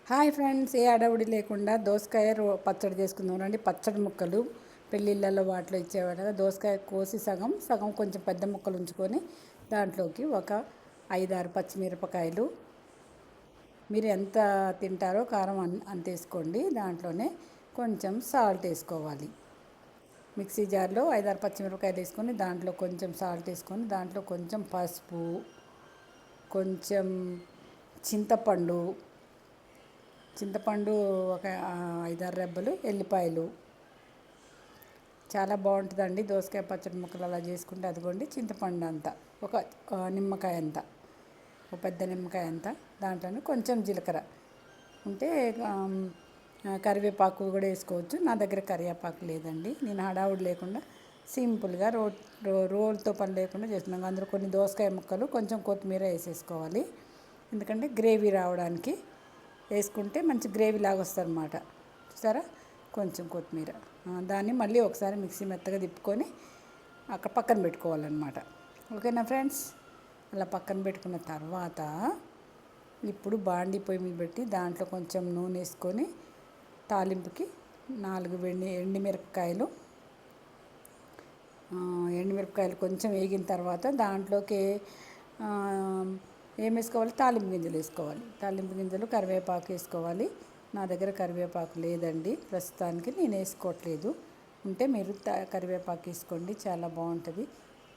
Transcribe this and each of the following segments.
Hi friends, ఏ అడవుడి లేకుండా దోసకాయ పచ్చడి చేసుకుందాం రండి. పచ్చడి ముక్కలు పెళ్ళిళ్ళలో వాటిలో ఇచ్చేవాడు కదా. దోసకాయ కోసి సగం సగం కొంచెం పెద్ద ముక్కలు ఉంచుకొని దాంట్లోకి ఒక 5-6 పచ్చిమిరపకాయలు, మీరు ఎంత తింటారో కారం అంత వేసుకోండి. దాంట్లోనే కొంచెం సాల్ట్ వేసుకోవాలి. మిక్సీ జార్లో 5-6 పచ్చిమిరపకాయలు వేసుకొని దాంట్లో కొంచెం సాల్ట్ వేసుకొని దాంట్లో కొంచెం పసుపు, కొంచెం చింతపండు చింతపండు ఒక 5-6 రెబ్బలు, ఎల్లిపాయలు. చాలా బాగుంటుందండి దోసకాయ పచ్చడి ముక్కలు అలా చేసుకుంటే. అదిగోండి చింతపండు అంతా, ఒక నిమ్మకాయ అంతా, ఒక పెద్ద నిమ్మకాయ అంతా. దాంట్లోనే కొంచెం జీలకర్ర ఉంటే కరివేపాకు కూడా వేసుకోవచ్చు. నా దగ్గర కరివేపాకు లేదండి. నేను హడావుడి లేకుండా సింపుల్గా రోల్తో పని లేకుండా చేస్తున్నాను. అందులో కొన్ని దోసకాయ ముక్కలు, కొంచెం కొత్తిమీర వేసేసుకోవాలి. ఎందుకంటే గ్రేవీ రావడానికి వేసుకుంటే మంచి గ్రేవీ లాగా వస్తుంది అన్నమాట. చూసారా, కొంచెం కొత్తిమీర. దాన్ని మళ్ళీ ఒకసారి మిక్సీ మెత్తగా తిప్పుకొని అక్కడ పక్కన పెట్టుకోవాలన్నమాట. ఓకేనా ఫ్రెండ్స్? అలా పక్కన పెట్టుకున్న తర్వాత ఇప్పుడు బాండీ పొయ్యి మీద పెట్టి దాంట్లో కొంచెం నూనె వేసుకొని తాలింపుకి 4 ఎండుమిరపకాయలు కొంచెం వేగిన తర్వాత దాంట్లోకి ఏం వేసుకోవాలి? తాలింపు గింజలు వేసుకోవాలి. తాలింపు గింజలు, కరివేపాకు వేసుకోవాలి. నా దగ్గర కరివేపాకు లేదండి ప్రస్తుతానికి, నేను వేసుకోవట్లేదు. ఉంటే మీరు కరివేపాకు వేసుకోండి, చాలా బాగుంటుంది.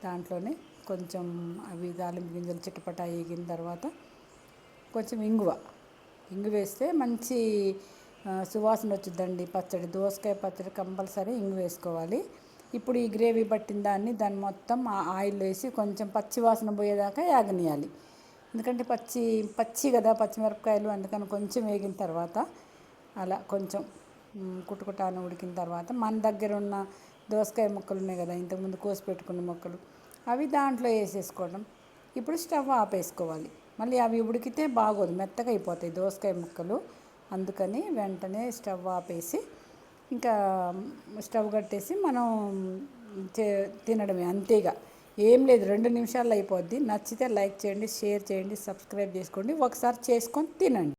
దాంట్లోనే కొంచెం అవి తాలింపు గింజలు చిటపట వేగిన తర్వాత కొంచెం ఇంగువ వేస్తే మంచి సువాసన వచ్చిందండి పచ్చడి. దోసకాయ పచ్చడి కంపల్సరీ ఇంగువ వేసుకోవాలి. ఇప్పుడు ఈ గ్రేవీ పట్టిన దాన్ని మొత్తం ఆయిల్ వేసి కొంచెం పచ్చి వాసన పోయేదాకా యాగనియాలి. ఎందుకంటే పచ్చి కదా పచ్చిమిరపకాయలు, అందుకని కొంచెం వేగిన తర్వాత అలా కొంచెం కుటుకుటాను ఉడికిన తర్వాత మన దగ్గర ఉన్న దోసకాయ ముక్కలు ఉన్నాయి కదా, ఇంతకుముందు కోసి పెట్టుకున్న ముక్కలు, అవి దాంట్లో వేసేసుకోవడం. ఇప్పుడు స్టవ్ ఆపేసుకోవాలి. మళ్ళీ అవి ఉడికితే బాగోదు, మెత్తగా అయిపోతాయి దోసకాయ ముక్కలు. అందుకని వెంటనే స్టవ్ ఆపేసి ఇంకా స్టవ్ కట్టేసి మనం తినడమే, అంతేగా. ఏం లేదు, 2 నిమిషాల్లో అయిపోద్ది. నచ్చితే లైక్ చేయండి, షేర్ చేయండి, సబ్స్క్రైబ్ చేసుకోండి. ఒకసారి చేసుకొని తినండి.